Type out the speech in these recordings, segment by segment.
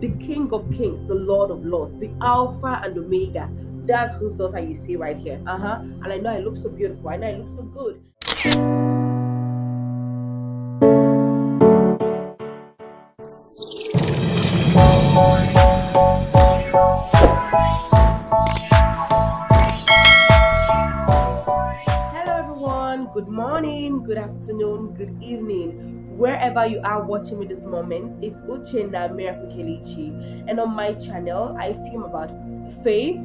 the King of Kings, the Lord of Lords, the Alpha and Omega. That's whose daughter you see right here. And I know I look so beautiful. I know I look so good. Hello, everyone. Good morning, good afternoon, good evening. Wherever you are watching me this moment, it's Uchenna Miracle Kelechi, and on my channel, I film about faith,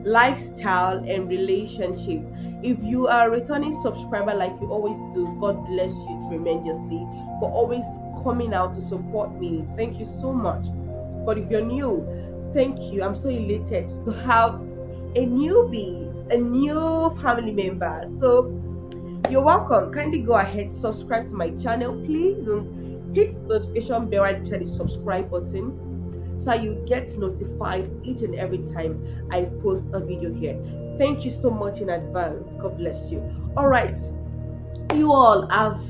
lifestyle, and relationship. If you are a returning subscriber like you always do, God bless you tremendously for always coming out to support me. Thank you so much. But if you're new, thank you. I'm so elated to have a newbie, a new family member. So you're welcome. Kindly go ahead, subscribe to my channel, please, and hit the notification bell right beside the subscribe button so you get notified each and every time I post a video here. Thank you so much in advance. God bless you. All right, you all have.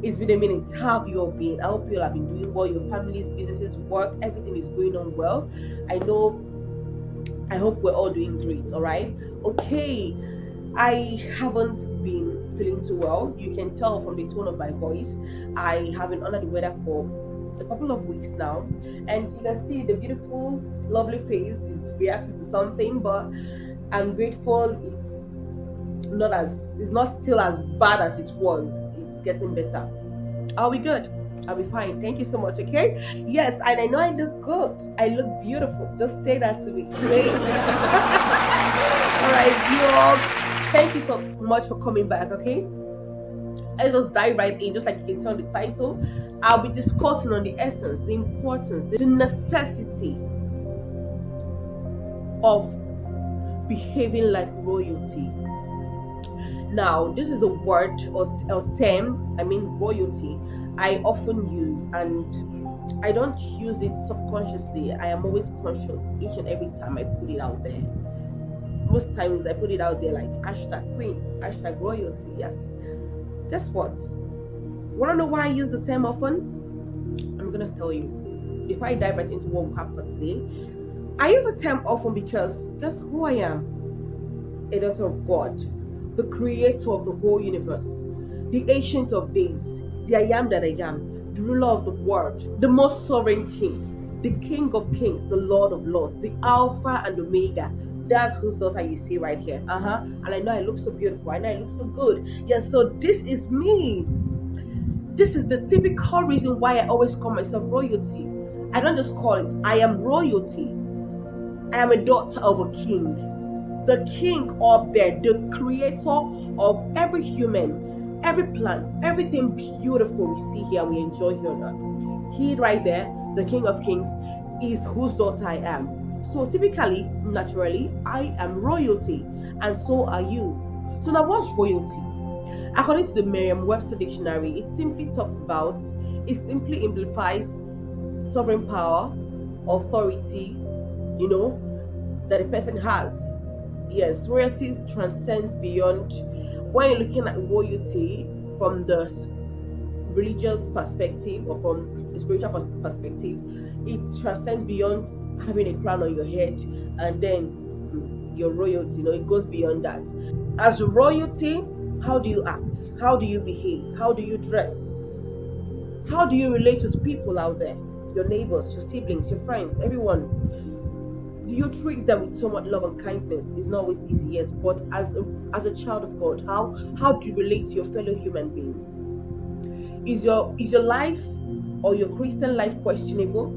It's been a minute. How have you all been? I hope you all have been doing well. Your families, businesses, work, everything is going on well. I hope we're all doing great. All right. Okay. I haven't been feeling too well. You can tell from the tone of my voice. I have been under the weather for a couple of weeks now, and you can see the beautiful, lovely face is reacting to something. But I'm grateful. It's not still as bad as it was. It's getting better. I'll be good. I'll be fine. Thank you so much. Okay. Yes, and I know I look good. I look beautiful. Just say that to me. Great. All right, you all. Thank you so much for coming back. Okay. Let's just dive right in, just like you can see on the title. I'll be discussing on the essence, the importance, the necessity of behaving like royalty. Now, this is a word or term, royalty, I often use, and I don't use it subconsciously. I am always conscious each and every time I put it out there. Most times I put it out there like hashtag queen, hashtag royalty. Yes. Guess what? Want to know why I use the term often? I'm going to tell you. If I dive right into what we have for today, I use the term often because guess who I am? A daughter of God, the creator of the whole universe, the ancient of days, the I am that I am, the ruler of the world, the most sovereign king, the King of Kings, the Lord of Lords, the Alpha and Omega. That's whose daughter you see right here. And I know I look so beautiful. I know I look so good. Yes, so this is me. This is the typical reason why I always call myself royalty. I don't just call it. I am royalty. I am a daughter of a king. The king up there, the creator of every human, every plant, everything beautiful we see here, we enjoy here on earth. He right there, the King of Kings, is whose daughter I am. So typically, naturally, I am royalty, and so are you. So now what's royalty? According to the Merriam-Webster dictionary, it simply implies sovereign power, authority, that a person has. Yes, royalty transcends beyond. When you're looking at royalty from the religious perspective or from the spiritual perspective, it transcends beyond having a crown on your head and then your royalty. It goes beyond that. As royalty, how do you act? How do you behave? How do you dress? How do you relate with people out there? Your neighbors, your siblings, your friends, everyone. Do you treat them with so much love and kindness? It's not always easy, yes, but as a child of God, how do you relate to your fellow human beings? Is your life or your Christian life questionable?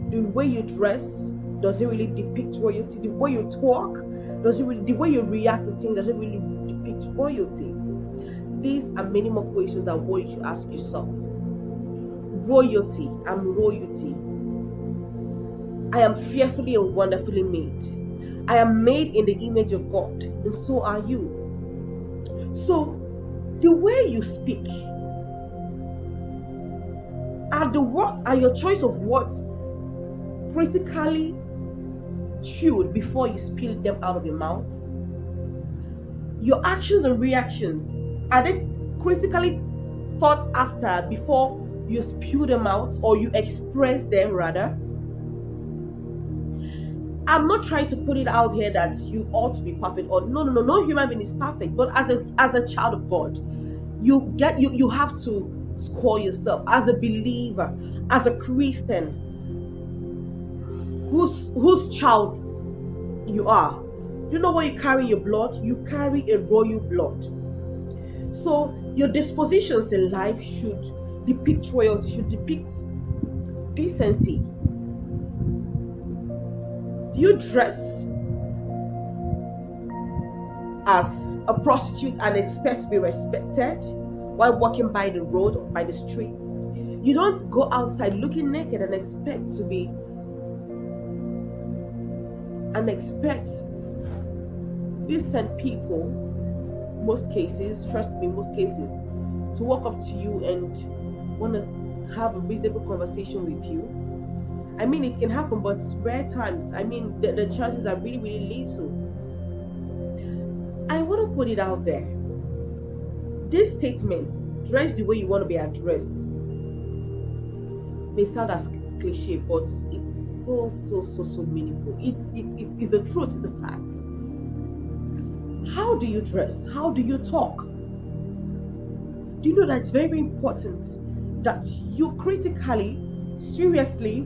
The way you dress, does it really depict royalty? The way you talk, the way you react to things, does it really depict royalty? These are many more questions that what you should ask yourself. Royalty, I'm royalty. I am fearfully and wonderfully made. I am made in the image of God, and so are you. So, the way you speak, are your choice of words critically chewed before you spill them out of your mouth? Your actions and reactions, are they critically thought after before you spew them out, or you express them rather? I'm not trying to put it out here that you ought to be perfect, or no, no, no, no human being is perfect. But as a child of God, you have to score yourself as a believer, as a Christian, whose child you are. You know what you carry in your blood? You carry a royal blood. So your dispositions in life should depict royalty, should depict decency. Do you dress as a prostitute and expect to be respected while walking by the road or by the street? You don't go outside looking naked and expect decent people, most cases, trust me, most cases, to walk up to you and want to have a reasonable conversation with you. I mean, it can happen, but rare times. I mean, the chances are really, really little. I want to put it out there. This statement, dress the way you want to be addressed, may sound as cliche, but it's so meaningful. It's the truth, it's the fact. How do you dress? How do you talk? Do you know that it's very, very important that you critically, seriously,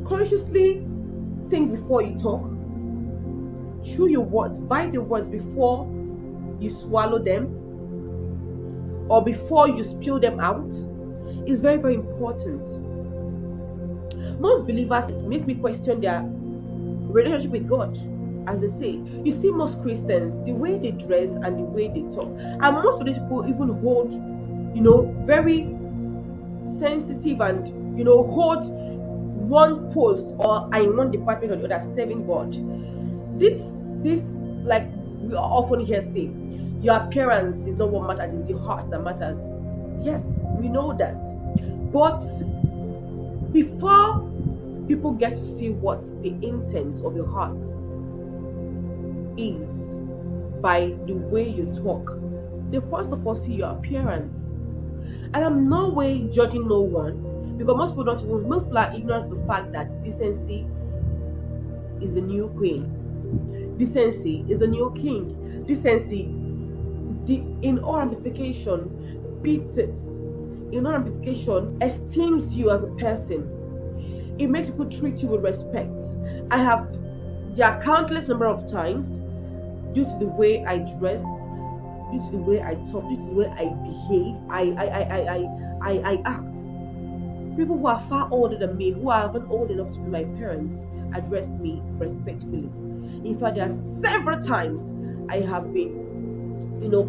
consciously think before you talk? Chew your words, bite your words before you swallow them or before you spill them out. It's very, very important. Most believers make me question their relationship with God. As they say, you see, most Christians, the way they dress and the way they talk, and most of these people even hold, very sensitive and, hold one post or in one department or the other, serving God. This, like we often hear say, your appearance is not what matters, it's your heart that matters. Yes, we know that. But before people get to see what the intent of your heart is by the way you talk, they first of all see your appearance. And I'm no way judging no one, because most people are ignorant of the fact that decency is the new queen. Decency is the new king. Decency, in all ramification, beats it. In all ramification, esteems you as a person. It makes people treat you with respect. There are countless number of times, due to the way I dress, due to the way I talk, due to the way I behave, I act. People who are far older than me, who are even old enough to be my parents, address me respectfully. In fact, there are several times I have been,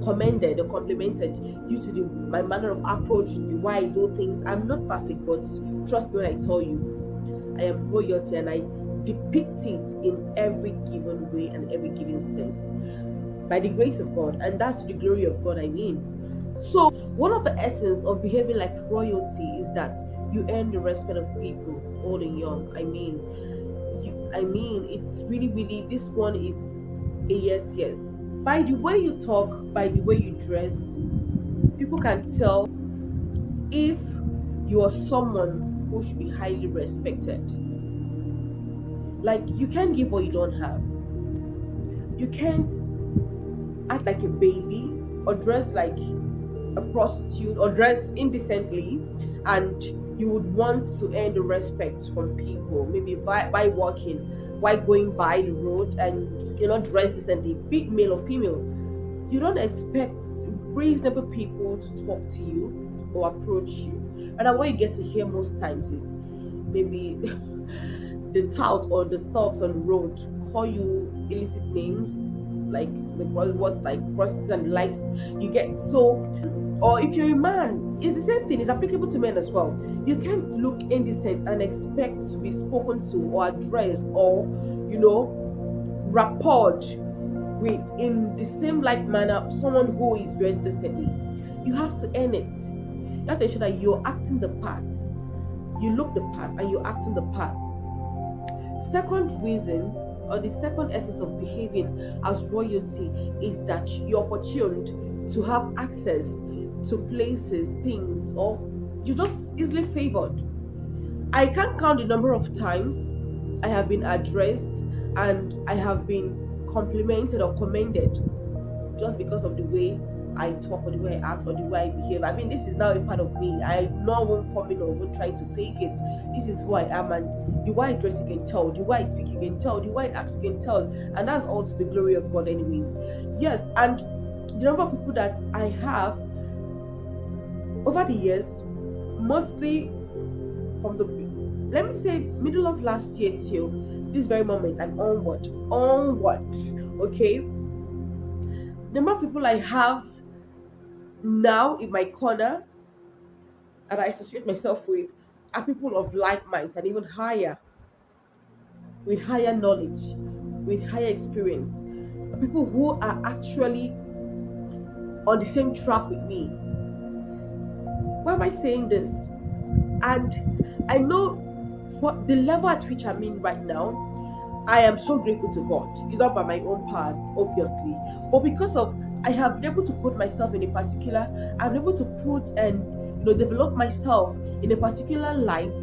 commended or complimented due to my manner of approach, the way I do things. I'm not perfect, but trust me when I tell you, I am royalty, and I depict it in every given way and every given sense by the grace of God, and that's to the glory of God. I mean, so one of the essence of behaving like royalty is that you earn the respect of people, old and young. I mean, it's really, really, this one is a yes. By the way you talk, by the way you dress, people can tell if you are someone who should be highly respected. Like, you can't give what you don't have. You can't act like a baby or dress like a prostitute or dress indecently, and you would want to earn the respect from people, maybe by walking, while going by the road, and you're not dressed decently, be male or female. You don't expect reasonable people to talk to you or approach you. And what you get to hear most times is maybe the tout or the thugs on the road call you illicit names, like the words like prostitutes and the likes. You get so, or if you're a man, it's the same thing. It's applicable to men as well. You can't look indecent and expect to be spoken to or addressed or, rapport with in the same like manner someone who is dressed decently. You have to earn it. You have to ensure that you're acting the part. You look the part and you're acting the part. Second reason, or the second essence of behaving as royalty, is that you're opportuned to have access to places, things, or you're just easily favored. I can't count the number of times I have been addressed, and I have been complimented or commended just because of the way I talk or the way I act or the way I behave. I mean, this is now a part of me. I'm not even forming or even trying to fake it. This is who I am, and the way I dress, you can tell. The way I speak, you can tell. The way I act, you can tell. And that's all to the glory of God, anyways. Yes, and the number of people that I have over the years, mostly from the, let me say, middle of last year till this very moment, I'm onward. Okay, the number of people I have now in my corner and I associate myself with are people of like minds and even higher, with higher knowledge, with higher experience, people who are actually on the same track with me. Why am I saying this? And I know what the level at which I'm in right now. I am so grateful to God. It's not by my own part, obviously, but because of I have been able to put myself in a particular, I'm able to put and develop myself in a particular light.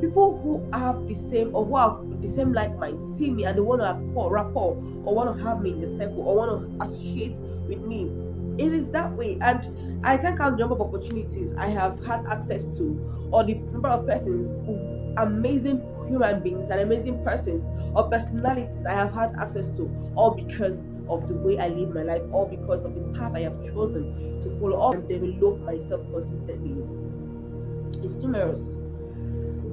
People who have the same or who have the same like mind see me and they want to rapport or want to have me in the circle or want to associate with me. It is that way, and I can't count the number of opportunities I have had access to, or the number of persons, amazing human beings and amazing persons or personalities I have had access to, all because of the way I live my life, all because of the path I have chosen to follow, all and develop myself consistently. It's numerous.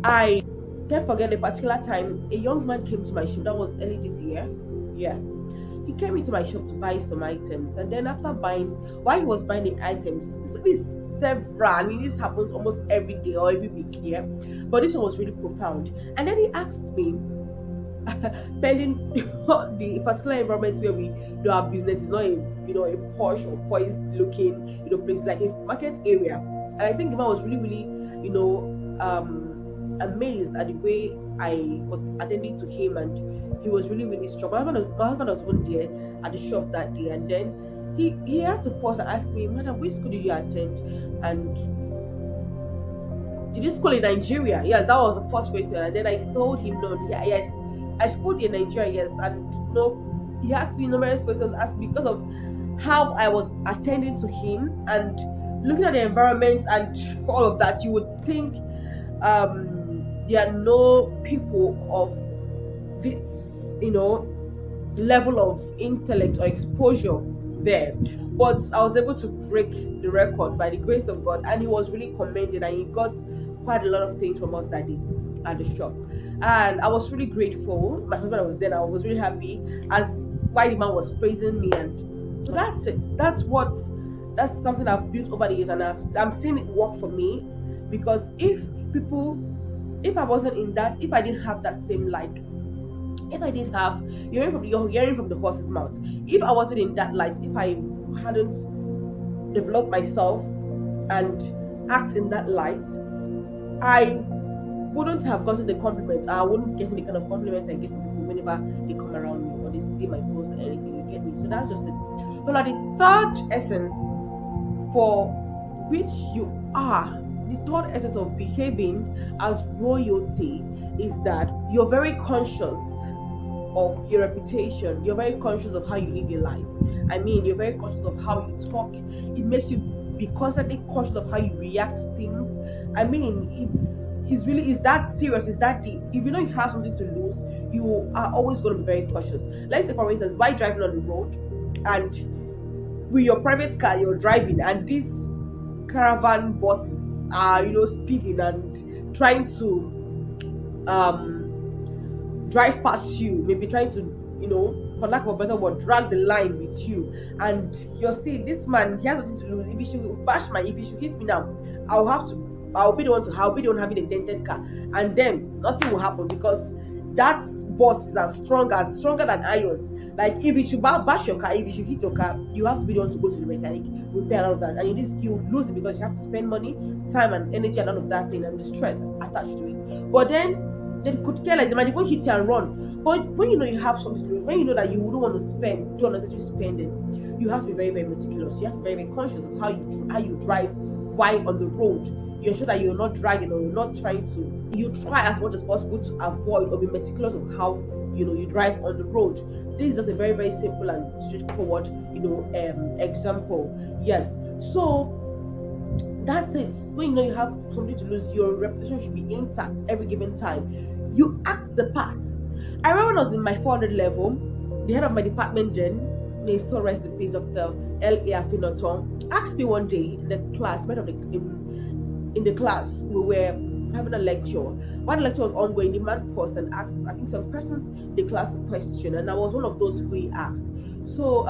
I can't forget a particular time a young man came to my shop. That was early this year. Yeah, he came into my shop to buy some items, and then after buying, while he was buying the items, this several, I mean, this happens almost every day or every week, yeah, but this one was really profound. And then he asked me, pending the particular environment where we do our business is not a posh or poised looking place, like a market area. And I think the man was really amazed at the way I was attending to him, and he was really strong. My husband was even there at the shop that day, and then he had to pause and ask me, "Madam, which school did you attend? And did you school in Nigeria?" Yes, that was the first question. And then I told him, "No, yeah, yes, I schooled in Nigeria, yes." And he asked me numerous questions, asked me because of how I was attending to him and looking at the environment and all of that. You would think there are no people of this, level of intellect or exposure there. But I was able to break the record by the grace of God, and he was really commended, and he got quite a lot of things from us that day at the shop. And I was really grateful. My husband was there, and I was really happy as why the man was praising me. And so that's it. That's something I've built over the years, and I'm seeing it work for me. Because if I wasn't in that, if I didn't have that same light, if I didn't have, you're hearing from the horse's mouth, if I wasn't in that light, if I hadn't developed myself and act in that light, I wouldn't have gotten the compliments. I wouldn't get the kind of compliments I get from people whenever they come around me or they see my post or anything. You get me? So that's just it. So now the third essence for which you are, the third essence of behaving as royalty is that you're very conscious of your reputation. You're very conscious of how you live your life. I mean, you're very conscious of how you talk. It makes you be constantly cautious of how you react to things. I mean, it's that serious, it's that deep. If you know you have something to lose, you are always going to be very cautious. Let's say, for instance, why driving on the road and with your private car you're driving, and these caravan buses are speeding and trying to drive past you, maybe trying to for lack of a better word, drag the line with you, and you're seeing this man, he has nothing to lose. If he should hit me now, I'll be the one having a dented car, and then nothing will happen because that bus is stronger than iron. Like, if it should bash your car, if it should hit your car, you have to be the one to go to the mechanic, repair all of that, and you lose it because you have to spend money, time, and energy, and all of that thing, and the stress attached to it. But then they could care, like, they might even hit you and run. But when you have something to do, when you know that you wouldn't want to do unnecessary spending, you have to be very, very meticulous. You have to be very, very conscious of how you drive while on the road. you ensure that you're not dragging or you're not trying to. You try as much as possible to avoid or be meticulous of how you drive on the road. This is just a very very simple and straightforward example. Yes. So that's it. When you know you have something to lose, your reputation should be intact every given time. You act the part. I remember when I was in my 400 level, the head of my department then, may still rest in peace, Dr. L.A. Afinoton, asked me one day in the class, in the class, we were having a lecture. When the lecture was ongoing, the man paused and asked, I think some persons in the class the question, and I was one of those who he asked. So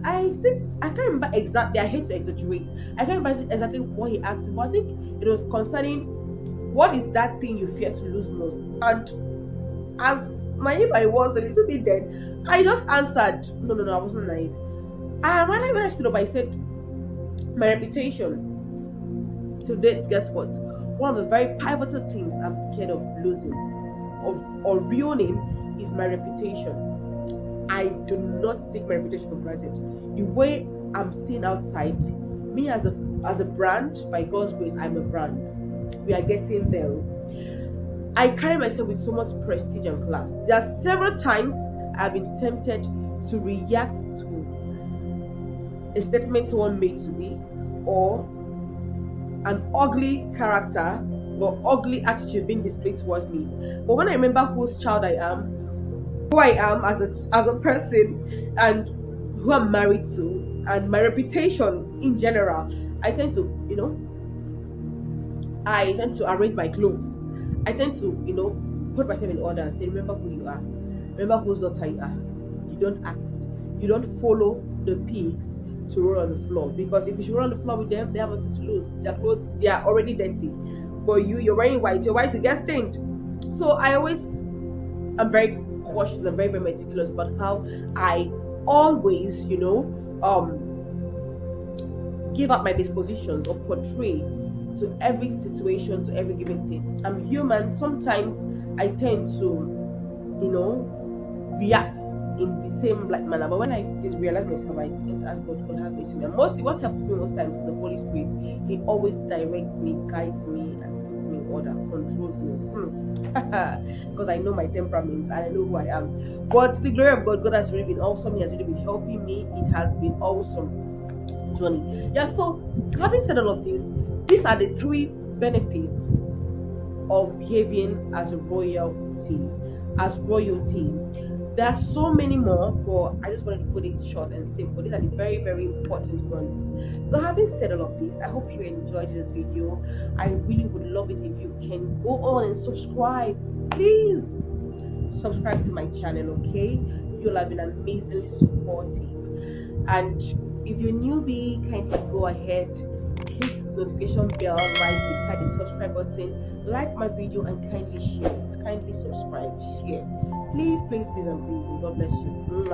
I think I can't remember exactly. I hate to exaggerate. I can't remember exactly what he asked me, but I think it was concerning what is that thing you fear to lose most. And as naive I was a little bit then, I just answered, no, I wasn't naive. And when I stood up, I said, my reputation. To date, guess what? One of the very pivotal things I'm scared of losing, or ruining, is my reputation. I do not take my reputation for granted. The way I'm seen outside, me as a brand, by God's grace, I'm a brand. We are getting there. I carry myself with so much prestige and class. There are several times I've been tempted to react to a statement someone made to me, or an ugly character or ugly attitude being displayed towards me. But when I remember whose child I am, who I am as a person, and who I'm married to, and my reputation in general, I tend to, I tend to arrange my clothes. I tend to, put myself in order and say, remember who you are. Remember whose daughter you are. You don't act. You don't follow the pigs to roll on the floor. Because if you should roll on the floor with them, they have nothing to lose. Their clothes, they are already dirty. But you're wearing white. Your white will get stained. So I'm very cautious and very, very meticulous about how I always, give up my dispositions or portray to every situation, to every given thing. I'm human. Sometimes I tend to, react in the same like manner. But when I realize myself, I tend to ask God have mercy on me. And mostly what helps me most times is the Holy Spirit. He always directs me, guides me, and puts me in order, controls me. Because I know my temperament and I know who I am. But to the glory of God, God has really been awesome. He has really been helping me. It has been awesome journey. Yeah, so having said all of this, these are the three benefits of behaving as royalty. There are so many more, but I just wanted to put it short and simple. These are the very, very important ones. So having said all of this, I hope you enjoyed this video. I really would love it if you can go on and subscribe. Please subscribe to my channel, okay? You'll have been amazingly supportive. And if you're newbie, kindly go ahead, hit the notification bell right beside the subscribe button, like my video, and kindly share it. Kindly subscribe, share. Please, and God bless you.